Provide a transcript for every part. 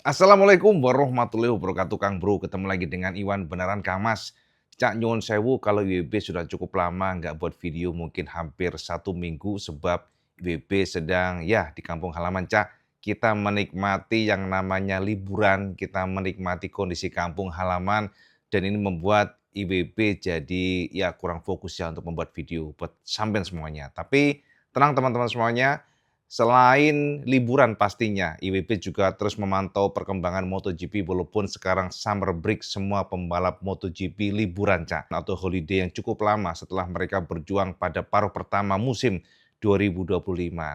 Assalamualaikum warahmatullahi wabarakatuh Kang Bro, ketemu lagi dengan Iwan beneran Kang Mas. Cak nyuwun sewu kalau IWB sudah cukup lama nggak buat video mungkin hampir 1 minggu sebab IWB sedang ya di kampung halaman Cak. Kita menikmati yang namanya liburan, kita menikmati kondisi kampung halaman dan ini membuat IWB jadi ya kurang fokus ya untuk membuat video buat sampean semuanya. Tapi tenang teman-teman semuanya, selain liburan pastinya, IWB juga terus memantau perkembangan MotoGP walaupun sekarang summer break semua pembalap MotoGP liburan, Cak, atau holiday yang cukup lama setelah mereka berjuang pada paruh pertama musim 2025.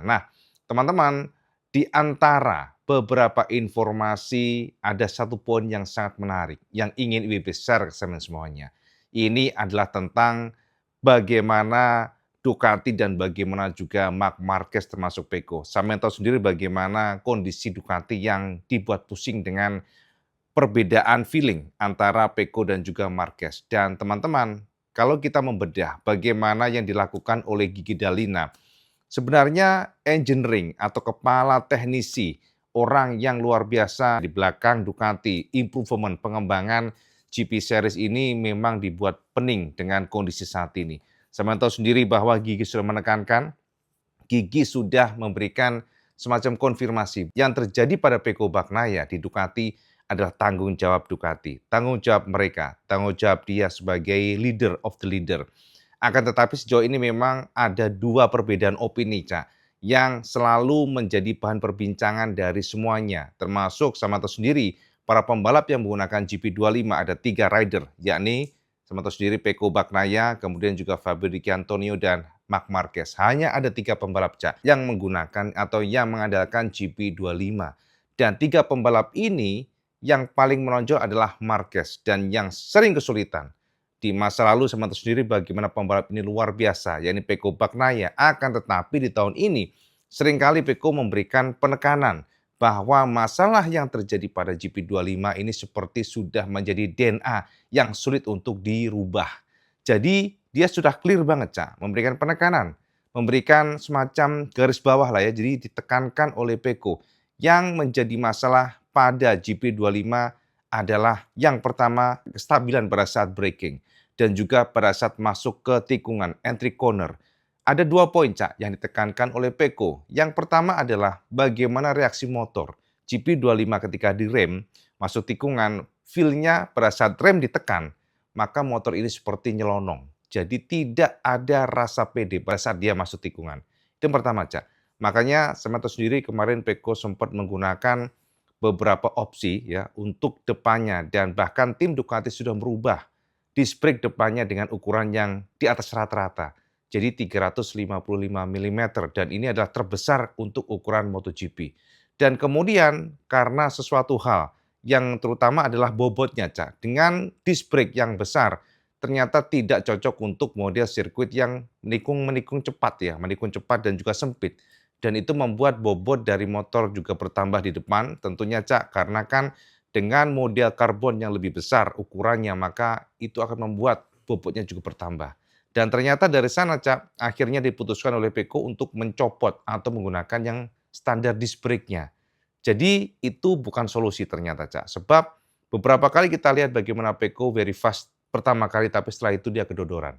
Nah, teman-teman, di antara beberapa informasi ada satu poin yang sangat menarik yang ingin IWB share ke semuanya. Ini adalah tentang bagaimana Ducati dan bagaimana juga Marc Marquez termasuk Pecco. Sampean tahu sendiri bagaimana kondisi Ducati yang dibuat pusing dengan perbedaan feeling antara Pecco dan juga Marquez. Dan teman-teman, kalau kita membedah bagaimana yang dilakukan oleh Gigi Dall'Igna, sebenarnya engineering atau kepala teknisi, orang yang luar biasa di belakang Ducati, improvement, pengembangan GP Series ini memang dibuat pening dengan kondisi saat ini. Saya tahu sendiri bahwa Gigi sudah menekankan, Gigi sudah memberikan semacam konfirmasi yang terjadi pada Pecco Bagnaia di Ducati adalah tanggung jawab Ducati, tanggung jawab mereka, tanggung jawab dia sebagai leader of the leader. Akan tetapi sejauh ini memang ada dua perbedaan opini, Cak, yang selalu menjadi bahan perbincangan dari semuanya, termasuk sama tahu sendiri para pembalap yang menggunakan GP25 ada 3 rider, yakni sama tahu sendiri Pecco Bagnaia, kemudian juga Fabio Di Giannantonio dan Marc Marquez. Hanya ada 3 pembalap, Cak, yang menggunakan atau yang mengandalkan GP25. Dan 3 pembalap ini yang paling menonjol adalah Marquez dan yang sering kesulitan. Di masa lalu sama tahu sendiri bagaimana pembalap ini luar biasa, yakni Pecco Bagnaia. Akan tetapi di tahun ini, seringkali Pecco memberikan penekanan bahwa masalah yang terjadi pada GP25 ini seperti sudah menjadi DNA yang sulit untuk dirubah. Jadi dia sudah clear banget, Cak, memberikan penekanan, memberikan semacam garis bawah lah ya, jadi ditekankan oleh Pecco. Yang menjadi masalah pada GP25 adalah yang pertama kestabilan pada saat braking dan juga pada saat masuk ke tikungan entry corner. Ada 2 poin, Cak, yang ditekankan oleh Pecco. Yang pertama adalah bagaimana reaksi motor. GP25 ketika direm, masuk tikungan, feel-nya pada saat rem ditekan, maka motor ini seperti nyelonong. Jadi tidak ada rasa pede pada saat dia masuk tikungan. Itu yang pertama, Cak. Makanya saya tahu sendiri kemarin Pecco sempat menggunakan beberapa opsi ya untuk depannya dan bahkan tim Ducati sudah merubah disc brake depannya dengan ukuran yang di atas rata-rata. Jadi 355 mm dan ini adalah terbesar untuk ukuran MotoGP. Dan kemudian karena sesuatu hal yang terutama adalah bobotnya, Cak. Dengan disc brake yang besar, ternyata tidak cocok untuk model sirkuit yang menikung cepat ya, menikung cepat dan juga sempit. Dan itu membuat bobot dari motor juga bertambah di depan, tentunya, Cak, karena kan dengan model karbon yang lebih besar ukurannya, maka itu akan membuat bobotnya juga bertambah. Dan ternyata dari sana, Cak, akhirnya diputuskan oleh Pecco untuk mencopot atau menggunakan yang standar disc brake-nya. Jadi itu bukan solusi ternyata, Cak. Sebab beberapa kali kita lihat bagaimana Pecco very fast pertama kali, tapi setelah itu dia kedodoran.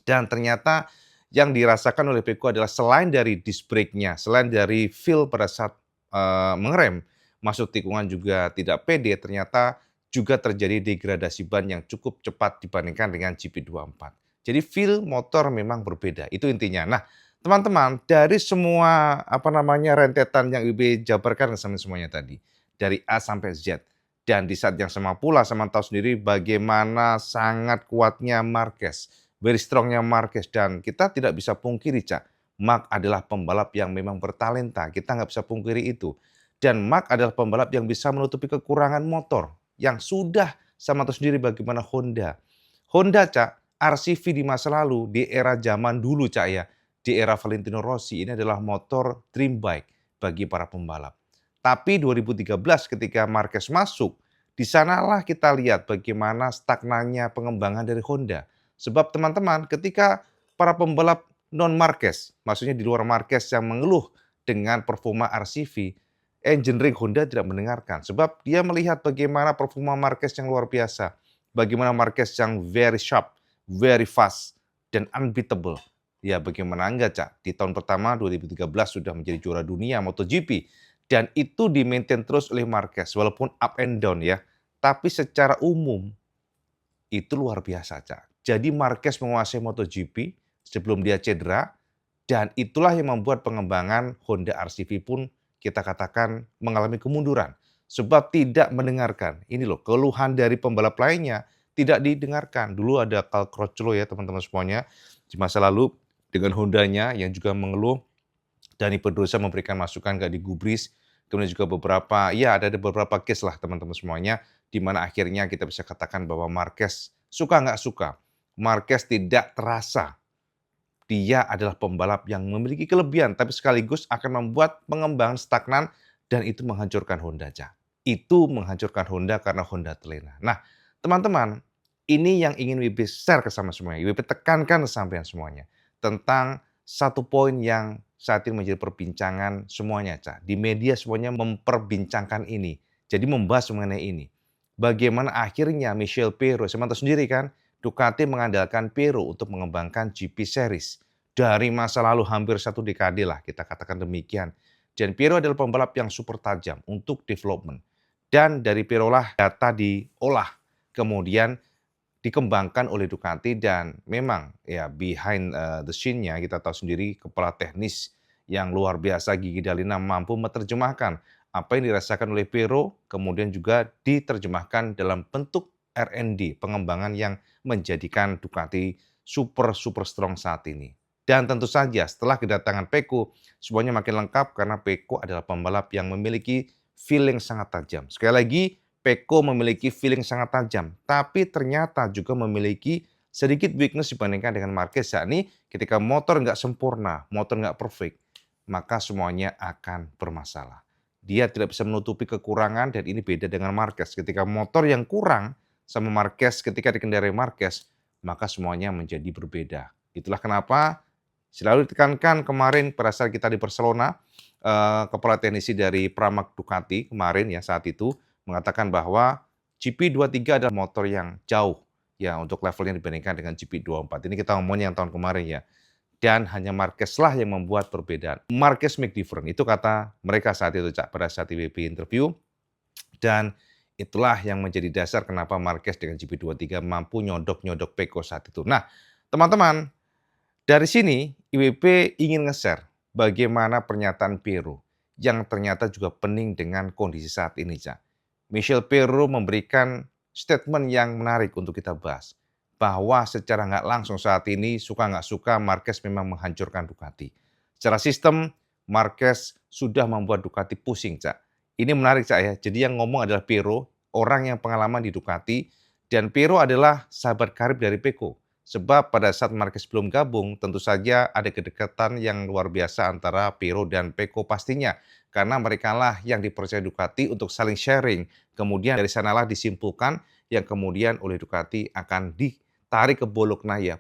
Dan ternyata yang dirasakan oleh Pecco adalah selain dari disc brake-nya, selain dari feel pada saat mengerem, masuk tikungan juga tidak pede, ternyata juga terjadi degradasi ban yang cukup cepat dibandingkan dengan GP24. Jadi feel motor memang berbeda, itu intinya. Nah, teman-teman, dari semua rentetan yang IB jabarkan sama semuanya tadi, dari A sampai Z, dan di saat yang sama pula sama tahu sendiri bagaimana sangat kuatnya Marquez, very strongnya Marquez, dan kita tidak bisa pungkiri, Cak, Marc adalah pembalap yang memang bertalenta, kita nggak bisa pungkiri itu. Dan Marc adalah pembalap yang bisa menutupi kekurangan motor yang sudah sama tahu sendiri bagaimana Honda. Honda, Cak, RCV di masa lalu, di era zaman dulu, Cak ya, di era Valentino Rossi, ini adalah motor dream bike bagi para pembalap. Tapi 2013 ketika Marquez masuk, di sanalah kita lihat bagaimana stagnannya pengembangan dari Honda. Sebab teman-teman, ketika para pembalap non Marquez, maksudnya di luar Marquez yang mengeluh dengan performa RCV, engineering Honda tidak mendengarkan. Sebab dia melihat bagaimana performa Marquez yang luar biasa. Bagaimana Marquez yang very sharp, very fast, dan unbeatable. Ya bagaimana enggak, Cak? Di tahun pertama 2013 sudah menjadi juara dunia MotoGP. Dan itu di-maintain terus oleh Marquez, walaupun up and down ya. Tapi secara umum, itu luar biasa, Cak. Jadi Marquez menguasai MotoGP sebelum dia cedera, dan itulah yang membuat pengembangan Honda RCV pun kita katakan mengalami kemunduran. Sebab tidak mendengarkan. Ini loh, keluhan dari pembalap lainnya tidak didengarkan. Dulu ada Cal Crutchlow ya teman-teman semuanya, di masa lalu dengan Hondanya yang juga mengeluh. Dani Pedrosa memberikan masukan ke digubris, kemudian juga ada beberapa case lah teman-teman semuanya, di mana akhirnya kita bisa katakan bahwa Marquez suka nggak suka, Marquez tidak terasa dia adalah pembalap yang memiliki kelebihan, tapi sekaligus akan membuat pengembangan stagnan dan itu menghancurkan Honda, Cak. Itu menghancurkan Honda karena Honda terlena. Nah, teman-teman, ini yang ingin WB share ke sama semuanya, WB tekankan ke sampean semuanya tentang satu poin yang saat ini menjadi perbincangan semuanya, Cak. Di media semuanya memperbincangkan ini. Jadi membahas mengenai ini. Bagaimana akhirnya Michel Pirro, saya tahu sendiri kan, Ducati mengandalkan Pirro untuk mengembangkan GP Series. Dari masa lalu hampir 1 dekade lah, kita katakan demikian. Dan Pirro adalah pembalap yang super tajam untuk development. Dan dari Pirro lah data diolah, kemudian dikembangkan oleh Ducati dan memang ya behind the scene-nya kita tahu sendiri kepala teknis yang luar biasa Gigi Dalina mampu menerjemahkan apa yang dirasakan oleh Pirro kemudian juga diterjemahkan dalam bentuk R&D, pengembangan yang menjadikan Ducati super strong saat ini. Dan tentu saja setelah kedatangan Pecco, semuanya makin lengkap karena Pecco adalah pembalap yang memiliki feeling sangat tajam. Sekali lagi, Pecco memiliki feeling sangat tajam, tapi ternyata juga memiliki sedikit weakness dibandingkan dengan Marquez, yakni ketika motor nggak sempurna, motor nggak perfect, maka semuanya akan bermasalah. Dia tidak bisa menutupi kekurangan dan ini beda dengan Marquez. Ketika motor yang kurang sama Marquez ketika dikendarai Marquez, maka semuanya menjadi berbeda. Itulah kenapa selalu ditekankan kemarin pada saat kita di Barcelona, kepala teknisi dari Pramac Ducati kemarin ya saat itu mengatakan bahwa GP23 adalah motor yang jauh ya untuk levelnya dibandingkan dengan GP24. Ini kita ngomongnya yang tahun kemarin ya. Dan hanya Marquez lah yang membuat perbedaan. Marquez make different, itu kata mereka saat itu, Cak, pada saat IWB interview. Dan itulah yang menjadi dasar kenapa Marquez dengan GP23 mampu nyodok-nyodok Pecco saat itu. Nah, teman-teman, dari sini IWB ingin nge-share bagaimana pernyataan Pirro yang ternyata juga pening dengan kondisi saat ini, Cak. Michel Pirro memberikan statement yang menarik untuk kita bahas. Bahwa secara nggak langsung saat ini, suka nggak suka, Marquez memang menghancurkan Ducati. Secara sistem, Marquez sudah membuat Ducati pusing, Cak. Ini menarik, Cak ya. Jadi yang ngomong adalah Pirro, orang yang pengalaman di Ducati, dan Pirro adalah sahabat karib dari Pecco. Sebab pada saat Marquez belum gabung, tentu saja ada kedekatan yang luar biasa antara Pirro dan Pecco pastinya. Karena mereka lah yang dipercaya Ducati untuk saling sharing. Kemudian dari sanalah disimpulkan yang kemudian oleh Ducati akan ditarik ke Bologna ya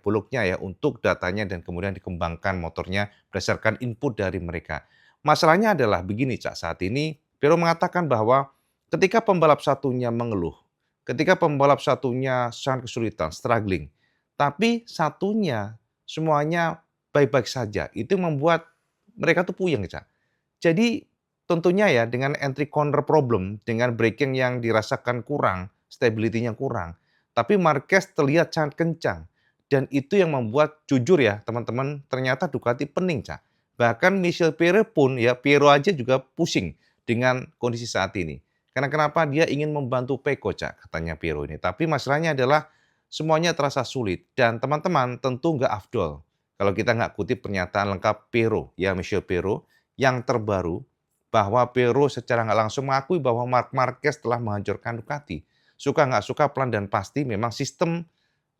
untuk datanya dan kemudian dikembangkan motornya berdasarkan input dari mereka. Masalahnya adalah begini, Cak, saat ini Pirro mengatakan bahwa ketika pembalap satunya mengeluh, ketika pembalap satunya sangat kesulitan, struggling, tapi satunya semuanya baik-baik saja, itu membuat mereka tuh puyeng, Cak. Jadi tentunya ya dengan entry corner problem, dengan braking yang dirasakan kurang, stability-nya kurang, tapi Marquez terlihat sangat kencang. Dan itu yang membuat jujur ya teman-teman, ternyata Ducati pening, Cak. Bahkan Michel Pirro pun ya, Pirro aja juga pusing dengan kondisi saat ini. Karena kenapa? Dia ingin membantu Pecco, Cak, katanya Pirro ini. Tapi masalahnya adalah semuanya terasa sulit. Dan teman-teman tentu nggak afdol kalau kita nggak kutip pernyataan lengkap Pirro, ya Michel Pirro, yang terbaru, bahwa Pirro secara nggak langsung mengakui bahwa Marc Marquez telah menghancurkan Ducati. Suka nggak suka, pelan dan pasti memang sistem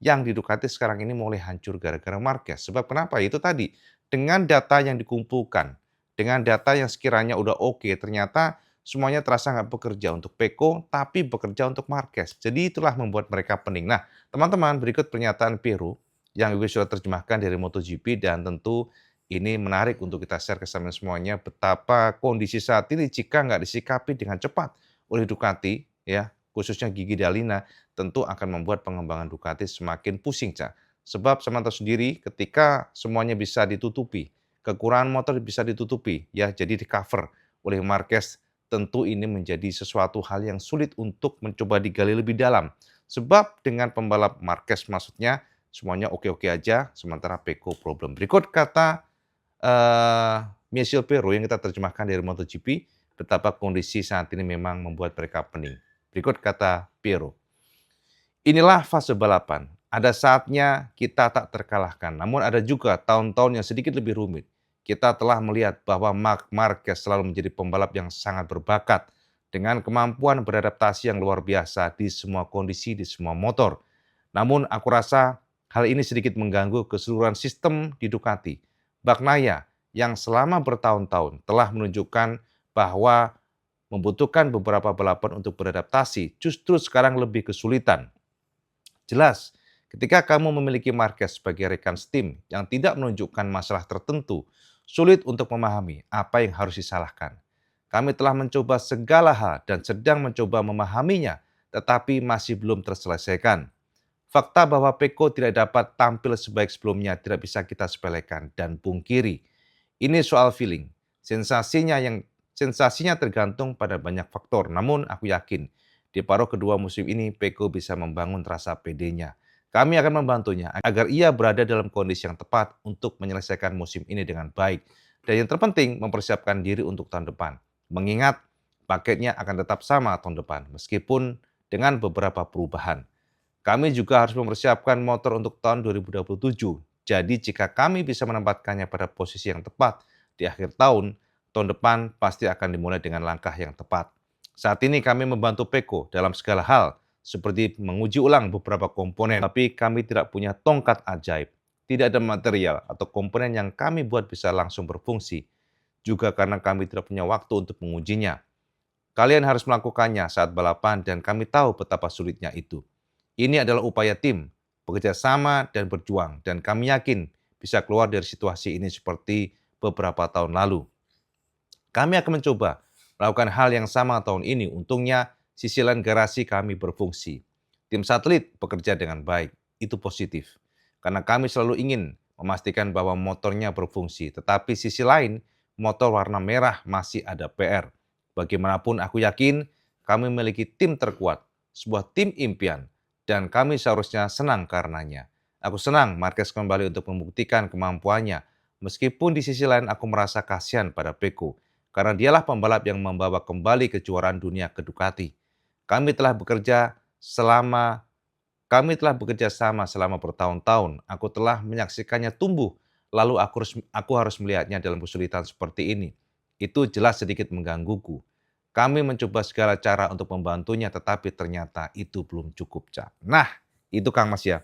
yang di Ducati sekarang ini mulai hancur gara-gara Marquez. Sebab kenapa? Itu tadi, dengan data yang dikumpulkan, dengan data yang sekiranya udah oke, ternyata semuanya terasa nggak bekerja untuk Pecco, tapi bekerja untuk Marquez. Jadi itulah membuat mereka pening. Nah, teman-teman, berikut pernyataan Pirro yang gue sudah terjemahkan dari MotoGP dan tentu Ini menarik untuk kita share ke semuanya betapa kondisi saat ini jika nggak disikapi dengan cepat oleh Ducati, ya, khususnya Gigi Dalina, tentu akan membuat pengembangan Ducati semakin pusing, Cak. Sebab sama tahu sendiri ketika semuanya bisa ditutupi, kekurangan motor bisa ditutupi, ya, jadi di-cover oleh Marquez, tentu ini menjadi sesuatu hal yang sulit untuk mencoba digali lebih dalam. Sebab dengan pembalap Marquez maksudnya semuanya oke-oke aja, sementara Pecco problem. Berikut kata Michel Pero yang kita terjemahkan dari MotoGP, betapa kondisi saat ini memang membuat mereka pening. Berikut kata Pero, "Inilah fase balapan. Ada saatnya kita tak terkalahkan, namun ada juga tahun-tahun yang sedikit lebih rumit. Kita telah melihat bahwa Marc Marquez selalu menjadi pembalap yang sangat berbakat dengan kemampuan beradaptasi yang luar biasa di semua kondisi, di semua motor. Namun aku rasa hal ini sedikit mengganggu keseluruhan sistem di Ducati. Bagnaia yang selama bertahun-tahun telah menunjukkan bahwa membutuhkan beberapa balapan untuk beradaptasi, justru sekarang lebih kesulitan. Jelas, ketika kamu memiliki Marquez sebagai rekan tim yang tidak menunjukkan masalah tertentu, sulit untuk memahami apa yang harus disalahkan. Kami telah mencoba segala hal dan sedang mencoba memahaminya, tetapi masih belum terselesaikan. Fakta bahwa Pecco tidak dapat tampil sebaik sebelumnya tidak bisa kita sepelekan dan pungkiri. Ini soal feeling. Sensasinya tergantung pada banyak faktor. Namun aku yakin di paruh kedua musim ini Pecco bisa membangun rasa pedenya. Kami akan membantunya agar ia berada dalam kondisi yang tepat untuk menyelesaikan musim ini dengan baik. Dan yang terpenting mempersiapkan diri untuk tahun depan. Mengingat paketnya akan tetap sama tahun depan meskipun dengan beberapa perubahan. Kami juga harus mempersiapkan motor untuk tahun 2027. Jadi jika kami bisa menempatkannya pada posisi yang tepat di akhir tahun depan pasti akan dimulai dengan langkah yang tepat. Saat ini kami membantu Pecco dalam segala hal, seperti menguji ulang beberapa komponen, tapi kami tidak punya tongkat ajaib. Tidak ada material atau komponen yang kami buat bisa langsung berfungsi, juga karena kami tidak punya waktu untuk mengujinya. Kalian harus melakukannya saat balapan dan kami tahu betapa sulitnya itu. Ini adalah upaya tim, bekerja sama dan berjuang, dan kami yakin bisa keluar dari situasi ini seperti beberapa tahun lalu. Kami akan mencoba melakukan hal yang sama tahun ini. Untungnya, sisi lain garasi kami berfungsi. Tim satelit bekerja dengan baik. Itu positif. Karena kami selalu ingin memastikan bahwa motornya berfungsi. Tetapi sisi lain, motor warna merah masih ada PR. Bagaimanapun aku yakin kami memiliki tim terkuat, sebuah tim impian, dan kami seharusnya senang karenanya. Aku senang Marquez kembali untuk membuktikan kemampuannya, meskipun di sisi lain aku merasa kasihan pada Pecco, karena dialah pembalap yang membawa kembali kejuaraan dunia ke Ducati. Kami telah bekerja selama kami telah bekerja sama selama bertahun-tahun. Aku telah menyaksikannya tumbuh, lalu aku harus melihatnya dalam kesulitan seperti ini. Itu jelas sedikit menggangguku. Kami mencoba segala cara untuk membantunya, tetapi ternyata itu belum cukup, Cak. Nah, itu Kang Mas ya.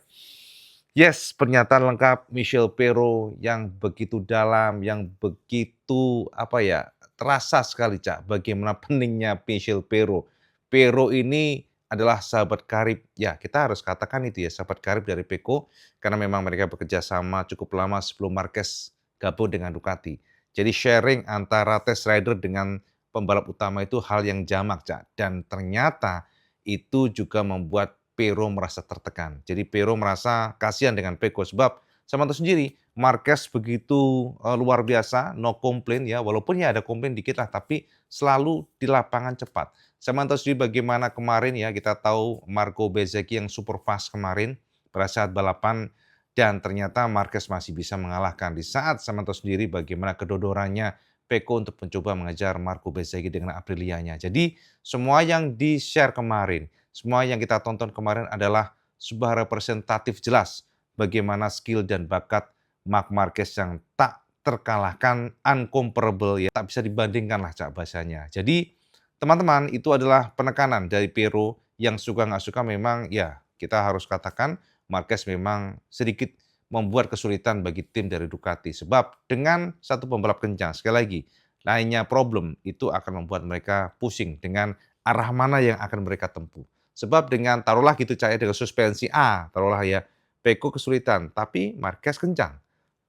Yes, pernyataan lengkap Michel Pero yang begitu dalam, yang begitu apa ya, terasa sekali Cak, bagaimana pentingnya Michel Pero. Pero ini adalah sahabat karib, ya kita harus katakan itu ya, sahabat karib dari Pecco, karena memang mereka bekerja sama cukup lama sebelum Marquez gabung dengan Ducati. Jadi sharing antara test rider dengan pembalap utama itu hal yang jamak Cak, dan ternyata itu juga membuat Pero merasa tertekan. Jadi Pero merasa kasihan dengan Pecco sebab sama tahu sendiri Marquez begitu luar biasa, no komplain ya, walaupun ya ada komplain dikit lah, tapi selalu di lapangan cepat. Sama tahu sendiri bagaimana kemarin ya kita tahu Marco Bezzecchi yang super fast kemarin pada saat balapan dan ternyata Marquez masih bisa mengalahkan. Di saat sama tahu sendiri bagaimana kedodorannya Pecco untuk mencoba mengejar Marco Bezzecchi dengan Aprilianya. Jadi semua yang di-share kemarin, semua yang kita tonton kemarin adalah sebuah representatif jelas bagaimana skill dan bakat Marc Marquez yang tak terkalahkan, uncomparable ya, tak bisa dibandingkan lah Cak bahasanya. Jadi teman-teman itu adalah penekanan dari Pero yang suka nggak suka memang ya kita harus katakan Marquez memang sedikit membuat kesulitan bagi tim dari Ducati. Sebab dengan satu pembalap kencang, sekali lagi, lainnya problem itu akan membuat mereka pusing dengan arah mana yang akan mereka tempuh. Sebab dengan taruhlah gitu Cak ya, dengan suspensi A, taruhlah ya, Pecco kesulitan, tapi Marquez kencang.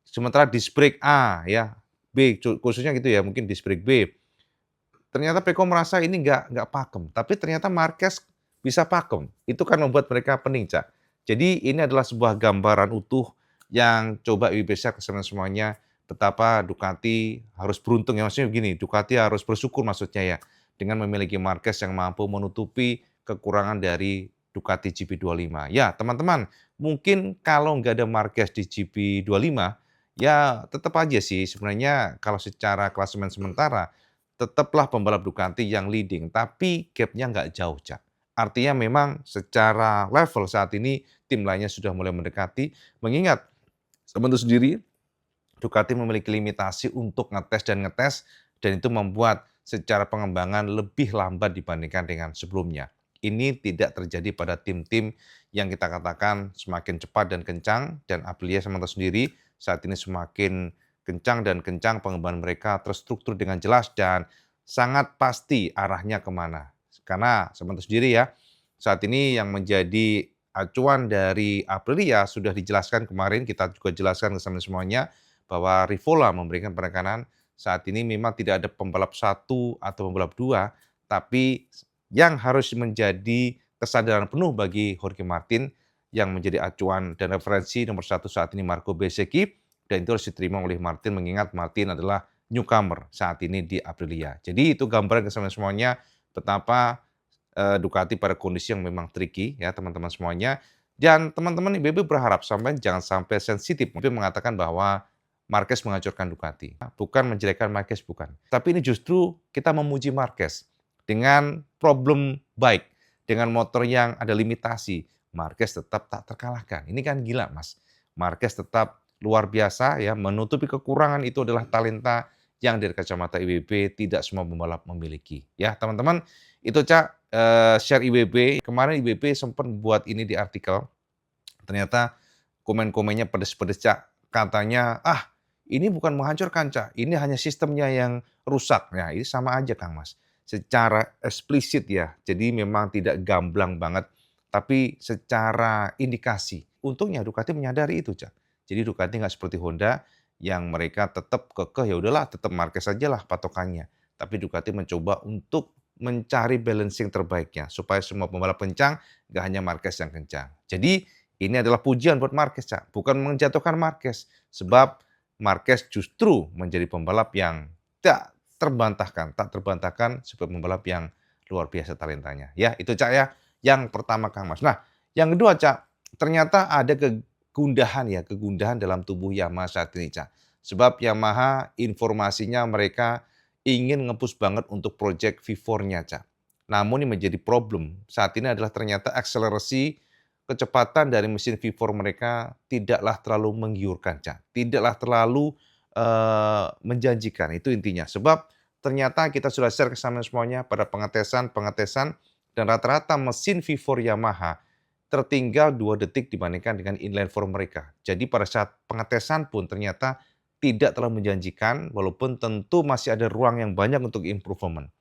sementara disc brake A ya, B khususnya gitu ya, mungkin disc brake B. Ternyata Peko merasa ini nggak pakem, tapi ternyata Marquez bisa pakem. Itu kan membuat mereka pening, Cak. Jadi ini adalah sebuah gambaran utuh yang coba WB share ke semuanya betapa Ducati harus beruntung ya, maksudnya begini, Ducati harus bersyukur maksudnya ya, dengan memiliki Marquez yang mampu menutupi kekurangan dari Ducati GP25. Ya, teman-teman, mungkin kalau nggak ada Marquez di GP25, ya tetap aja sih sebenarnya kalau secara klasemen sementara tetaplah pembalap Ducati yang leading, tapi gap-nya nggak jauh, Cak. Artinya memang secara level saat ini tim lainnya sudah mulai mendekati, mengingat sebenarnya sendiri Ducati memiliki limitasi untuk ngetes, dan itu membuat secara pengembangan lebih lambat dibandingkan dengan sebelumnya. Ini tidak terjadi pada tim-tim yang kita katakan semakin cepat dan kencang, dan Aprilia sementara sendiri saat ini semakin kencang pengembangan mereka terstruktur dengan jelas dan sangat pasti arahnya kemana. Karena sementara sendiri ya, saat ini yang menjadi acuan dari Aprilia sudah dijelaskan kemarin, kita juga jelaskan ke semuanya, bahwa Rivola memberikan penekanan saat ini memang tidak ada pembalap satu atau pembalap dua, tapi yang harus menjadi kesadaran penuh bagi Jorge Martin yang menjadi acuan dan referensi nomor satu saat ini Marco Bezzecchi, dan itu harus diterima oleh Martin mengingat Martin adalah newcomer saat ini di Aprilia. Jadi itu gambaran ke semuanya betapa Ducati pada kondisi yang memang tricky ya teman-teman semuanya. Dan teman-teman IBB berharap jangan sampai sensitif mungkin mengatakan bahwa Marquez menghancurkan Ducati. Bukan menjelekkan Marquez, bukan. Tapi ini justru kita memuji Marquez dengan problem bike, dengan motor yang ada limitasi. Marquez tetap tak terkalahkan. Ini kan gila, Mas. Marquez tetap luar biasa ya, menutupi kekurangan itu adalah talenta yang dari kacamata IWB tidak semua pembalap memiliki. Ya, teman-teman, itu Cak share IWB. Kemarin IWB sempat buat ini di artikel. Ternyata komen-komennya pedes-pedes Cak. Katanya, ini bukan menghancurkan, Cak. Ini hanya sistemnya yang rusak. Nah, ini sama aja, Kang Mas. Secara eksplisit ya. Jadi memang tidak gamblang banget, tapi secara indikasi. Untungnya Ducati menyadari itu, Cak. Jadi Ducati nggak seperti Honda yang mereka tetap kekeh, ya udahlah tetap Marquez aja lah patokannya. Tapi Ducati mencoba untuk mencari balancing terbaiknya supaya semua pembalap kencang, nggak hanya Marquez yang kencang. Jadi ini adalah pujian buat Marquez, Cak. Bukan menjatuhkan Marquez. Sebab Marquez justru menjadi pembalap yang tak terbantahkan sebagai pembalap yang luar biasa talentanya. Ya, itu Cak ya. Yang pertama Kang Mas. Nah, yang kedua Cak, ternyata ada kegundahan dalam tubuh Yamaha saat ini Cak. Sebab Yamaha informasinya mereka ingin nge-push banget untuk project V4-nya Cak. Namun ini menjadi problem. Saat ini adalah ternyata akselerasi kecepatan dari mesin V4 mereka tidaklah terlalu menggiurkan, Cak. Tidaklah terlalu menjanjikan, itu intinya. Sebab ternyata kita sudah share ke semuanya pada pengetesan dan rata-rata mesin V4 Yamaha tertinggal 2 detik dibandingkan dengan inline 4 mereka. Jadi pada saat pengetesan pun ternyata tidak terlalu menjanjikan, walaupun tentu masih ada ruang yang banyak untuk improvement.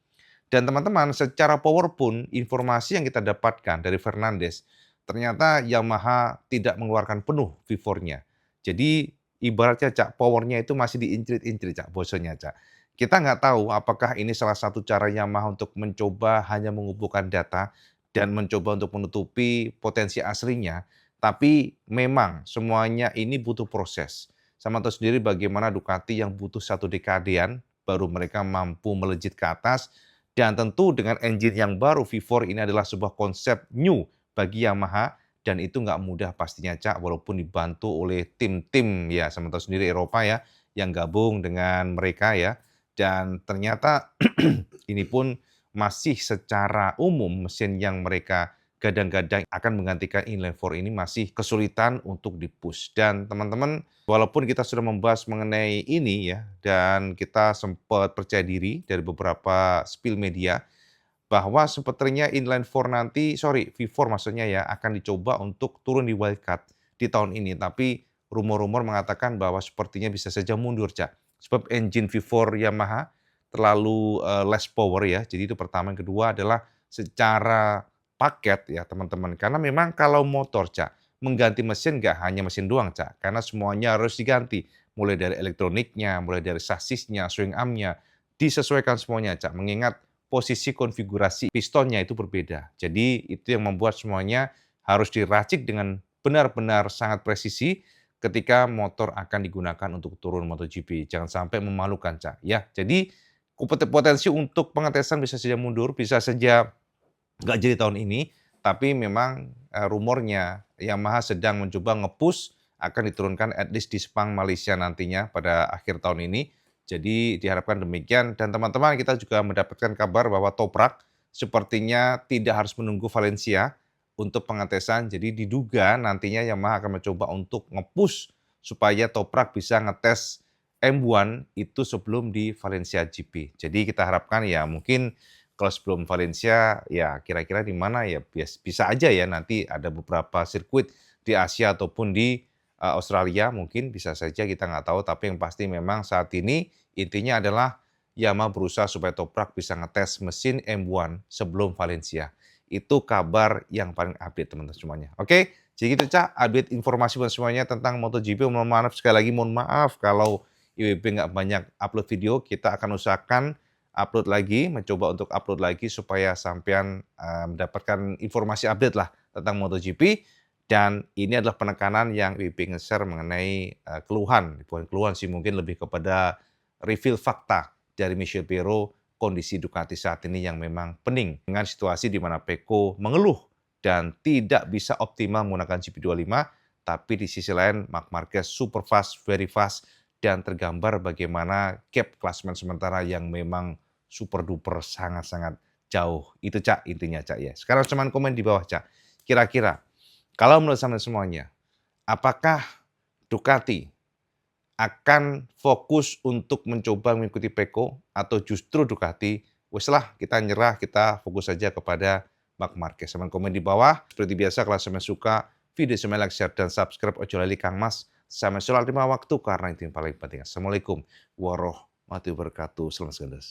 Dan teman-teman, secara power pun informasi yang kita dapatkan dari Fernandes, ternyata Yamaha tidak mengeluarkan penuh V4-nya. Jadi ibaratnya Cak, powernya itu masih diincrit-incrit Cak, bosennya Cak. Kita nggak tahu apakah ini salah satu cara Yamaha untuk mencoba hanya mengumpulkan data dan mencoba untuk menutupi potensi aslinya. Tapi memang semuanya ini butuh proses. Sama tahu sendiri bagaimana Ducati yang butuh 1 dekadean baru mereka mampu melejit ke atas. Dan tentu dengan engine yang baru V4 ini adalah sebuah konsep new bagi Yamaha dan itu nggak mudah pastinya Cak, walaupun dibantu oleh tim-tim ya sementara sendiri Eropa ya yang gabung dengan mereka ya. Dan ternyata ini pun masih secara umum mesin yang mereka gadang-gadang akan menggantikan inline 4 ini masih kesulitan untuk di-push. Dan teman-teman, walaupun kita sudah membahas mengenai ini ya, dan kita sempat percaya diri dari beberapa spill media, bahwa sepertinya inline 4 V4 maksudnya ya, akan dicoba untuk turun di wildcard di tahun ini. Tapi rumor-rumor mengatakan bahwa sepertinya bisa saja mundur, Cak. Sebab engine V4 Yamaha terlalu less power ya. Jadi itu pertama. Yang kedua adalah secara paket ya teman-teman. Karena memang kalau motor Cak, mengganti mesin nggak hanya mesin doang Cak. Karena semuanya harus diganti. mulai dari elektroniknya, mulai dari sasisnya, swing arm-nya, disesuaikan semuanya, Cak. Mengingat posisi konfigurasi pistonnya itu berbeda. Jadi itu yang membuat semuanya harus diracik dengan benar-benar sangat presisi ketika motor akan digunakan untuk turun MotoGP. Jangan sampai memalukan, Cak. Ya, jadi potensi untuk pengetesan bisa saja mundur, bisa saja nggak jadi tahun ini, tapi memang, rumornya Yamaha sedang mencoba nge-push akan diturunkan at least di Sepang, Malaysia nantinya pada akhir tahun ini. Jadi diharapkan demikian dan teman-teman kita juga mendapatkan kabar bahwa Toprak sepertinya tidak harus menunggu Valencia untuk pengetesan. Jadi diduga nantinya Yamaha akan mencoba untuk nge-push supaya Toprak bisa ngetes M1 itu sebelum di Valencia GP. Jadi kita harapkan ya mungkin kalau sebelum Valencia, ya kira-kira di mana ya bisa aja ya nanti ada beberapa sirkuit di Asia ataupun di Australia mungkin bisa saja kita nggak tahu. Tapi yang pasti memang saat ini intinya adalah Yamaha berusaha supaya Toprak bisa ngetes mesin M1 sebelum Valencia. Itu kabar yang paling update teman-teman semuanya. Oke, jadi gitu Cak, update informasi buat semuanya tentang MotoGP. Mohon maaf sekali lagi, mohon maaf kalau IWB nggak banyak upload video. Kita akan usahakan upload lagi, mencoba untuk upload lagi supaya sampean mendapatkan informasi update lah tentang MotoGP. Dan ini adalah penekanan yang IWB nge-share mengenai keluhan, bukan keluhan sih mungkin lebih kepada reveal fakta dari Michel Pirro kondisi Ducati saat ini yang memang pening dengan situasi di mana Pecco mengeluh dan tidak bisa optimal menggunakan GP25, tapi di sisi lain Marc Marquez super fast, very fast, dan tergambar bagaimana gap klasemen sementara yang memang super duper sangat-sangat jauh. Itu Cak intinya Cak ya. Sekarang cuman komen di bawah Cak. Kira-kira kalau menurut sampean semuanya, apakah Ducati akan fokus untuk mencoba mengikuti Pecco atau justru Ducati wes lah kita nyerah, kita fokus saja kepada Marc Marquez. Sampean komen di bawah. Seperti biasa kalau sampean suka video sampean like, share dan subscribe. Ojo lali Kang Mas. Sampai sholat 5 waktu karena itu yang paling penting. Assalamualaikum warahmatullahi wabarakatuh. Selamat